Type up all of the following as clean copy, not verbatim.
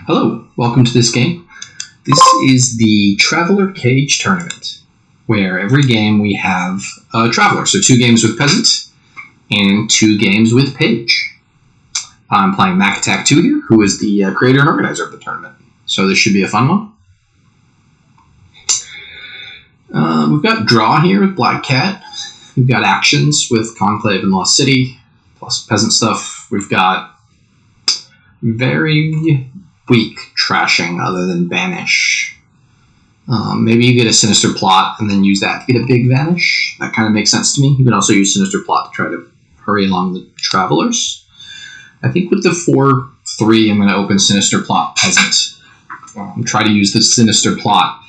Hello, welcome to this game. This is the Traveler Cage Tournament, where every game we have a Traveler, so 2 games with Peasant and 2 games with Page. I'm playing MackAttack2 here, who is the creator and organizer of the tournament, so this should be a fun one. We've got Draw here with Black Cat. We've got Actions with Conclave and Lost City, plus Peasant stuff. We've got very weak trashing other than Banish. Maybe you get a Sinister Plot and then use that to get a big Vanish. That kind of makes sense to me. You can also use Sinister Plot to try to hurry along the Travelers. I think with the 4-3, I'm going to open Sinister Plot Peasant. Try to use the Sinister Plot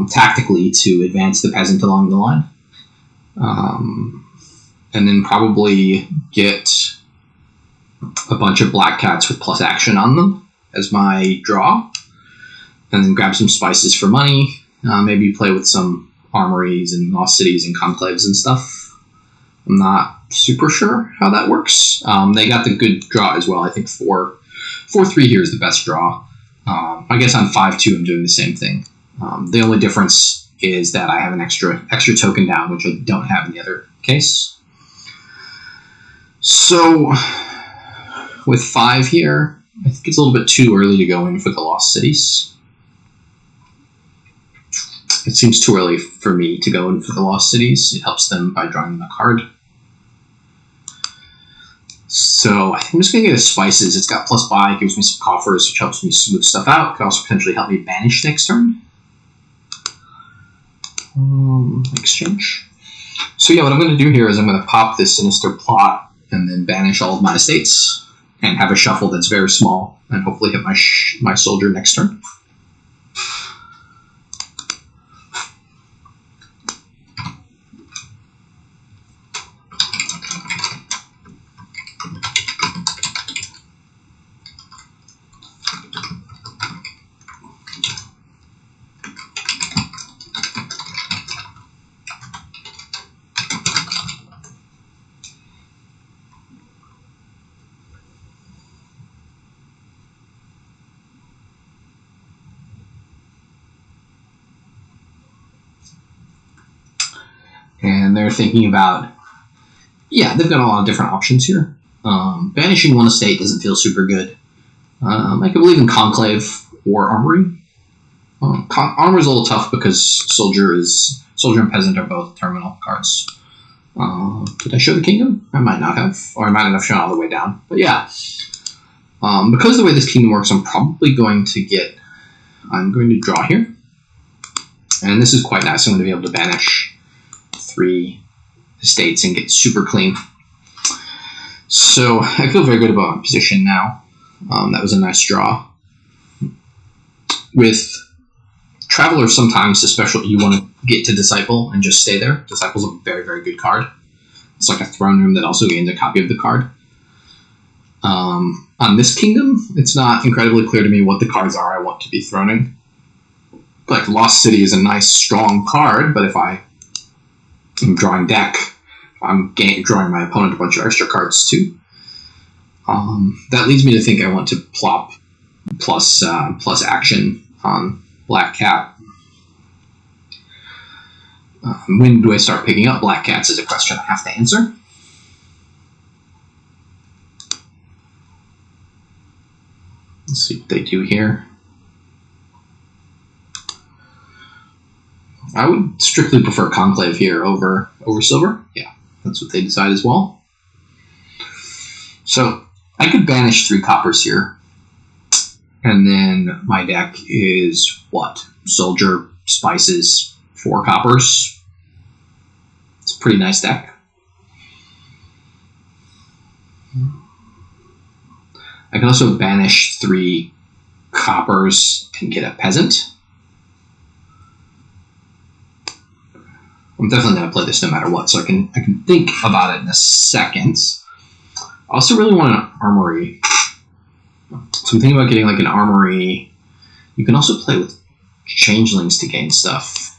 tactically to advance the Peasant along the line. And then probably get a bunch of Black Cats with plus action on them as my draw, and then grab some spices for money. Maybe play with some armories and lost cities and conclaves and stuff. I'm not super sure how that works. They got the good draw as well. I think 4-3 here is the best draw. I guess on 5-2 I'm doing the same thing. The only difference is that I have an extra token down, which I don't have in the other case. So with 5 here, I think it's a little bit too early to go in for the Lost Cities. It seems too early for me to go in for the Lost Cities. It helps them by drawing them a card. So I think I'm just going to get a Spices. It's got plus buy, gives me some coffers, which helps me smooth stuff out. It could also potentially help me banish next turn. Exchange. So yeah, what I'm going to do here is I'm going to pop this Sinister Plot and then banish all of my estates and have a shuffle that's very small and hopefully hit my soldier next turn. And they're thinking about, they've got a lot of different options here. Banishing one estate doesn't feel super good. I can believe in Conclave or Armory. Armory is a little tough because Soldier and Peasant are both terminal cards. Did I show the Kingdom? I might not have, or I might not have shown all the way down. But yeah, because of the way this Kingdom works, I'm going to draw here. And this is quite nice. I'm going to be able to banish 3 estates and get super clean. So I feel very good about my position now. That was a nice draw. With Travelers, sometimes especially you want to get to Disciple and just stay there. Disciple's a very, very good card. It's like a throne room that also gains a copy of the card. On this Kingdom, it's not incredibly clear to me what the cards are I want to be throning. Like Lost City is a nice, strong card, but if I'm drawing deck, I'm drawing my opponent a bunch of extra cards too. That leads me to think I want to plop plus action on Black Cat. When do I start picking up Black Cats is a question I have to answer. Let's see what they do here. I would strictly prefer Conclave here over Silver. Yeah, that's what they decide as well. So I could banish 3 coppers here. And then my deck is what? Soldier, Spices, 4 coppers. It's a pretty nice deck. I can also banish 3 coppers and get a Peasant. I'm definitely going to play this no matter what, so I can think about it in a second. I also really want an Armory. So I'm thinking about getting like an Armory. You can also play with Changelings to gain stuff.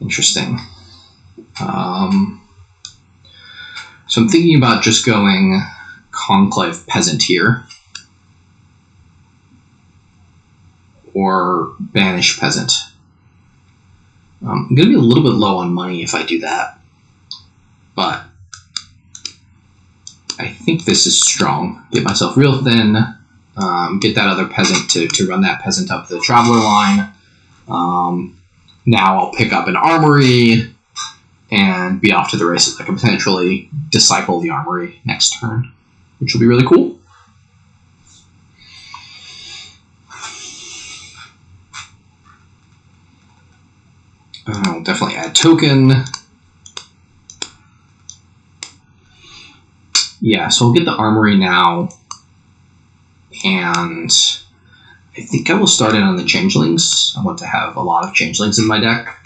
Interesting. So I'm thinking about just going Conclave Peasant here. or banish peasant. I'm going to be a little bit low on money if I do that, but I think this is strong. Get myself real thin, get that other peasant to run that peasant up the traveler line. Now I'll pick up an armory and be off to the races. I can potentially disciple the armory next turn, which will be really cool. I'll definitely add token. Yeah, so I'll get the armory now, and I think I will start in on the changelings. I want to have a lot of changelings in my deck.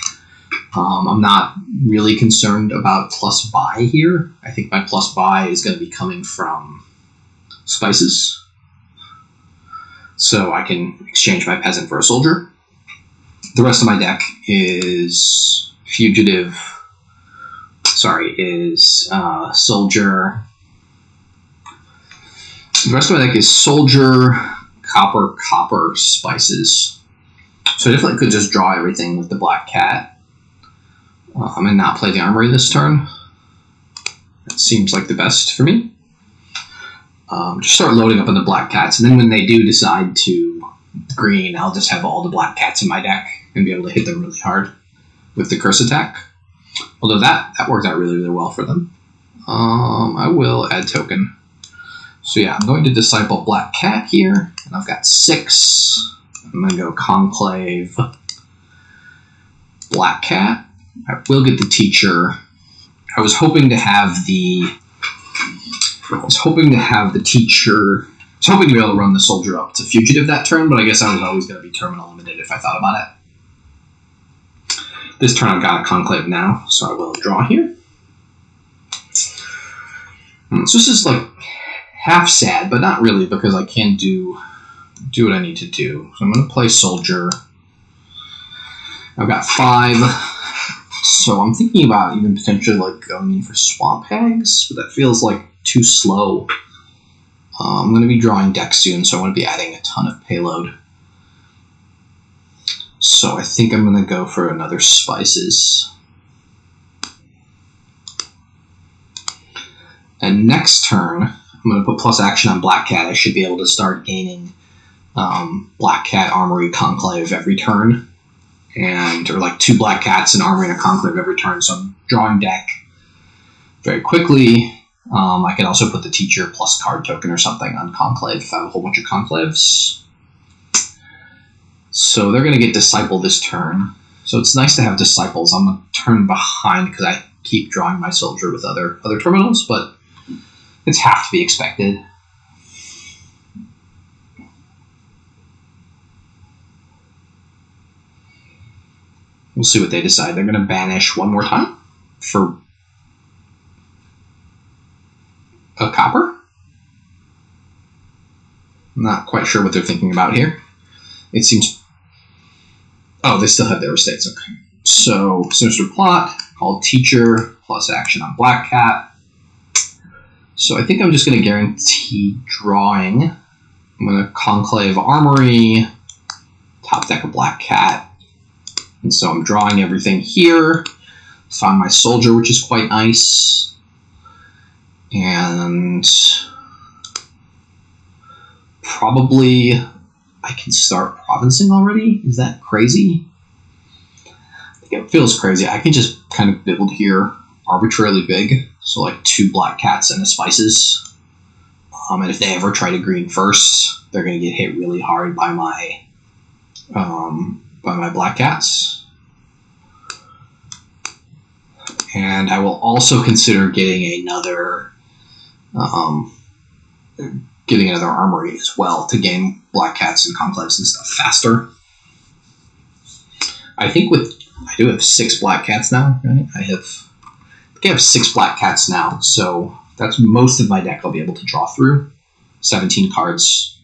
I'm not really concerned about plus buy here. I think my plus buy is going to be coming from spices, so I can exchange my peasant for a soldier. The rest of my deck is soldier. The rest of my deck is soldier, copper, spices. So I definitely could just draw everything with the black cat. And not play the armory this turn. That seems like the best for me. Just start loading up on the black cats, and then when they do decide to green, I'll just have all the black cats in my deck and be able to hit them really hard with the curse attack. Although that worked out really, really well for them. I will add token. So yeah, I'm going to disciple black cat here, and I've got 6. I'm going to go conclave black cat. I will get the teacher. I was hoping to have the teacher. I was hoping to be able to run the soldier up to fugitive that turn, but I guess I was always going to be terminal limited if I thought about it. This turn I've got a conclave now, so I will draw here. So this is like half sad, but not really, because I can do what I need to do. So I'm going to play soldier. I've got 5, so I'm thinking about even potentially like going in for swamp hags, but that feels like too slow. I'm going to be drawing deck soon, so I want to be adding a ton of payload. So I think I'm going to go for another spices. And next turn, I'm going to put plus action on black cat. I should be able to start gaining black cat armory conclave every turn, or like 2 black cats and armory and a conclave every turn. So I'm drawing deck very quickly. I can also put the teacher plus card token or something on conclave if I have a whole bunch of conclaves. So they're going to get disciple this turn. So it's nice to have disciples. I'm a turn behind because I keep drawing my soldier with other terminals, but it's half to be expected. We'll see what they decide. They're going to banish one more time for a copper. I'm not quite sure what they're thinking about here. It seems... Oh, they still have their estates. Okay. So, sinister plot, called teacher, plus action on black cat. So I think I'm just going to guarantee drawing. I'm going to conclave armory, top deck a black cat. And so I'm drawing everything here. Found my soldier, which is quite nice. And probably I can start provincing already. Is that crazy? I think it feels crazy. I can just kind of build here arbitrarily big. So like 2 black cats and a spices. And if they ever try to green first, they're going to get hit really hard by my black cats. And I will also consider getting another armory as well to gain black cats and conclaves and stuff faster. I do have 6 black cats now, right? I have 6 black cats now, so that's most of my deck I'll be able to draw through. 17 cards,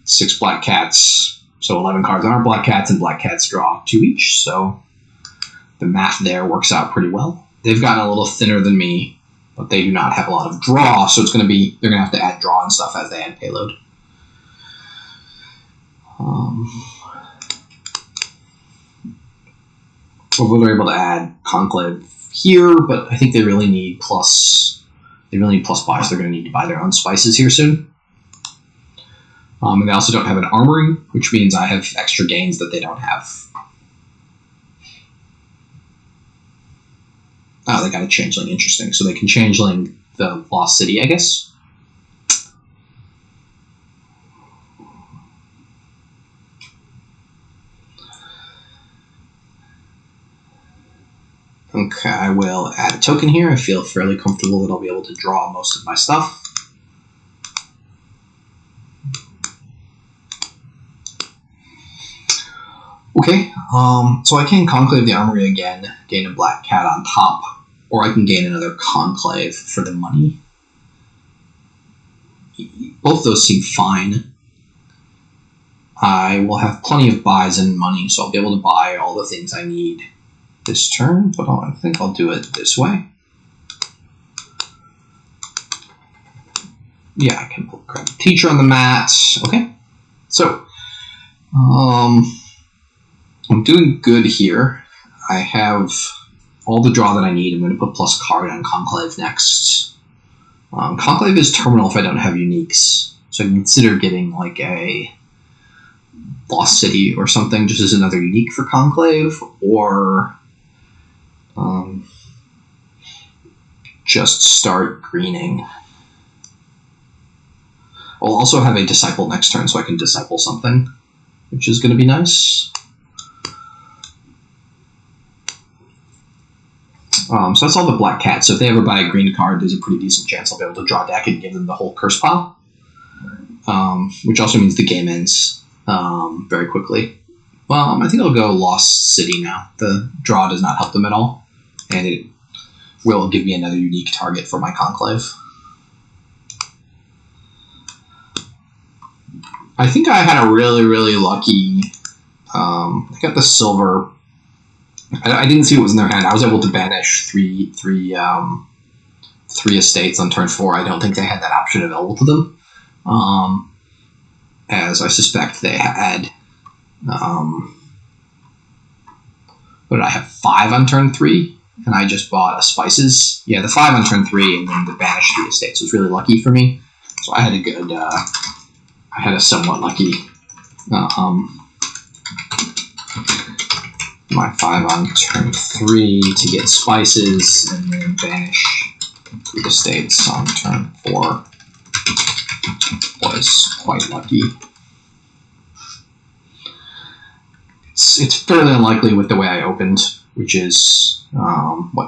6 black cats, so 11 cards on our black cats, and black cats draw 2 each, so the math there works out pretty well. They've gotten a little thinner than me, but they do not have a lot of draw, so they're going to have to add draw and stuff as they add payload. Although they're able to add Conclave here, but I think they really need plus. They really need plus buys. They're going to need to buy their own spices here soon. And they also don't have an armory, which means I have extra gains that they don't have. Oh, they got a changeling. Interesting. So they can changeling the Lost City, I guess. Okay, I will add a token here. I feel fairly comfortable that I'll be able to draw most of my stuff. Okay, so I can Conclave the Armory again, gain a Black Cat on top, or I can gain another Conclave for the money. Both of those seem fine. I will have plenty of buys and money, so I'll be able to buy all the things I need this turn, but I think I'll do it this way. Yeah, I can grab the teacher on the mat. Okay, so I'm doing good here. I have all the draw that I need. I'm going to put plus card on Conclave next. Conclave is terminal if I don't have uniques, so I can consider getting like a Lost City or something just as another unique for Conclave, or just start greening. I'll also have a Disciple next turn, so I can Disciple something, which is going to be nice. So that's all the Black Cats. So if they ever buy a green card, there's a pretty decent chance I'll be able to draw a deck and give them the whole curse pile, which also means the game ends very quickly. I think I'll go Lost City now. The draw does not help them at all, and it will give me another unique target for my Conclave. I think I had a really, really lucky... I got the silver... I didn't see what was in their hand. I was able to banish three estates on turn 4. I don't think they had that option available to them. As I suspect they had... what did I have? 5 on turn 3? And I just bought a spices. Yeah, the 5 on turn 3 and then the banished 3 estates was really lucky for me. So I had a good... I had a somewhat lucky... my 5 on turn 3 to get spices, and then banish 3 estates on turn 4 was quite lucky. It's fairly unlikely with the way I opened, which is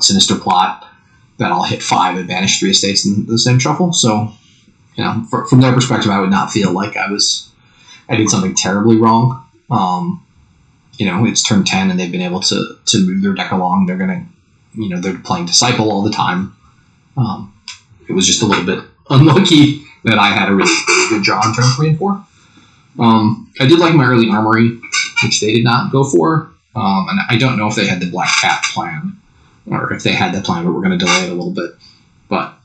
Sinister Plot, that I'll hit 5 and banish 3 estates in the same shuffle. So, you know, from their perspective, I would not feel like I did something terribly wrong. You know, it's turn 10 and they've been able to move their deck along. They're going to, they're playing Disciple all the time. It was just a little bit unlucky that I had a really, really good draw on turn 3 and 4. I did like my early Armory, which they did not go for. And I don't know if they had the Black Cat plan, or if they had that plan, but we're going to delay it a little bit. But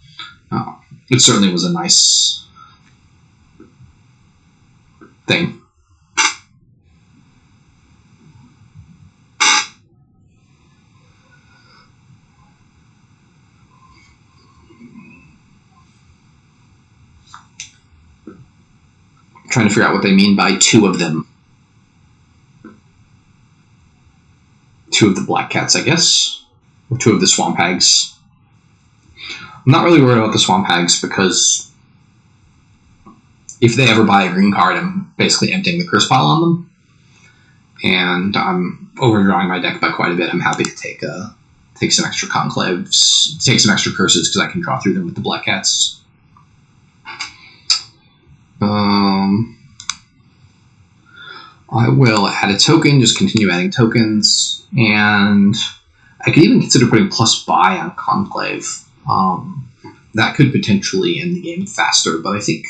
it certainly was a nice thing. Trying to figure out what they mean by 2 of them. 2 of the Black Cats, I guess. Or 2 of the Swamp Hags. I'm not really worried about the Swamp Hags because if they ever buy a green card, I'm basically emptying the curse pile on them. And I'm overdrawing my deck by quite a bit. I'm happy to take some extra conclaves, take some extra curses because I can draw through them with the Black Cats. I will add a token, just continue adding tokens, and I could even consider putting plus buy on Conclave. That could potentially end the game faster, but I think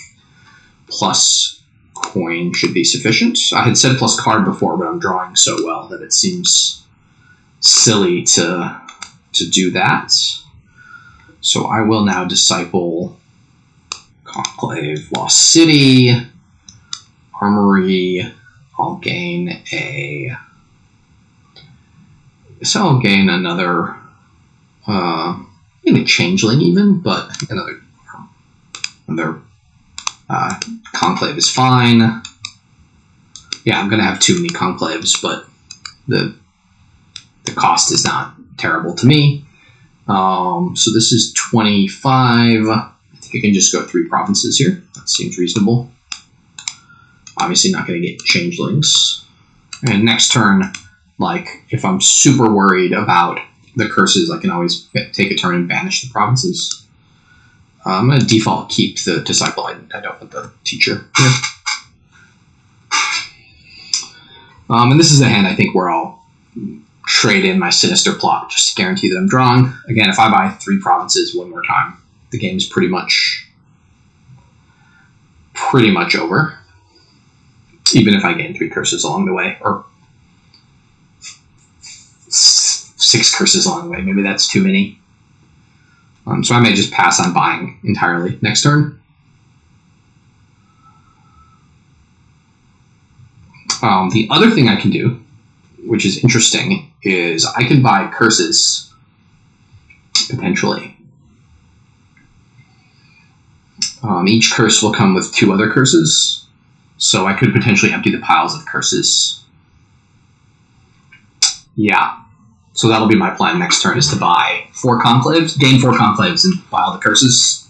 plus coin should be sufficient. I had said plus card before, but I'm drawing so well that it seems silly to do that. So I will now Disciple Conclave, Lost City, Armory, I'll gain a... So I'll gain another... maybe a changeling even, but another conclave is fine. Yeah, I'm going to have too many conclaves, but the cost is not terrible to me. So this is 25. I think I can just go 3 provinces here. That seems reasonable. Obviously not going to get changelings. And next turn, like, if I'm super worried about the curses, I can always take a turn and banish the provinces. I'm going to default keep the disciple. I don't want the teacher here. And this is a hand, I think, where I'll trade in my sinister plot just to guarantee that I'm drawing. Again, if I buy 3 provinces one more time, the game's pretty much over. Even if I gain 3 curses along the way, or 6 curses along the way. Maybe that's too many. So I may just pass on buying entirely next turn. The other thing I can do, which is interesting, is I can buy curses, potentially. Each curse will come with 2 other curses. So I could potentially empty the piles of curses. Yeah. So that'll be my plan next turn, is to buy 4 conclaves, gain 4 conclaves, and buy all the curses.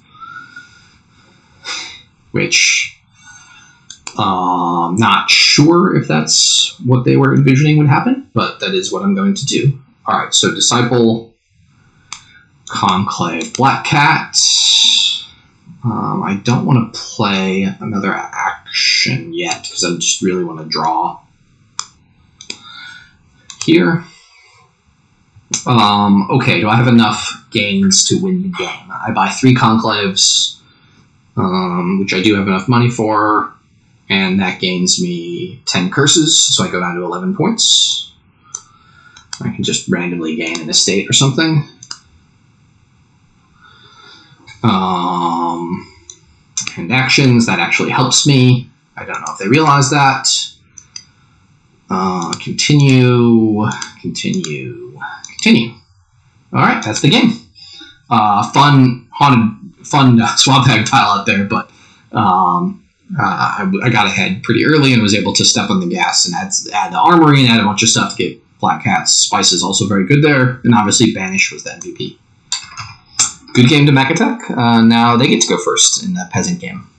Which, not sure if that's what they were envisioning would happen, but that is what I'm going to do. Alright, so Disciple, Conclave, Black Cat. I don't want to play another action yet, because I just really want to draw here. Okay, do I have enough gains to win the game? I buy 3 conclaves, which I do have enough money for, and that gains me 10 curses, so I go down to 11 points. I can just randomly gain an estate or something. And actions, that actually helps me. I don't know if they realize that. Continue. Alright, that's the game. Fun swamp bag pile out there, but I got ahead pretty early and was able to step on the gas and add the armory and add a bunch of stuff to get Black Cat's Spice is also very good there, and obviously Banish was the MVP. Good game to MackAttack. Now they get to go first in the peasant game.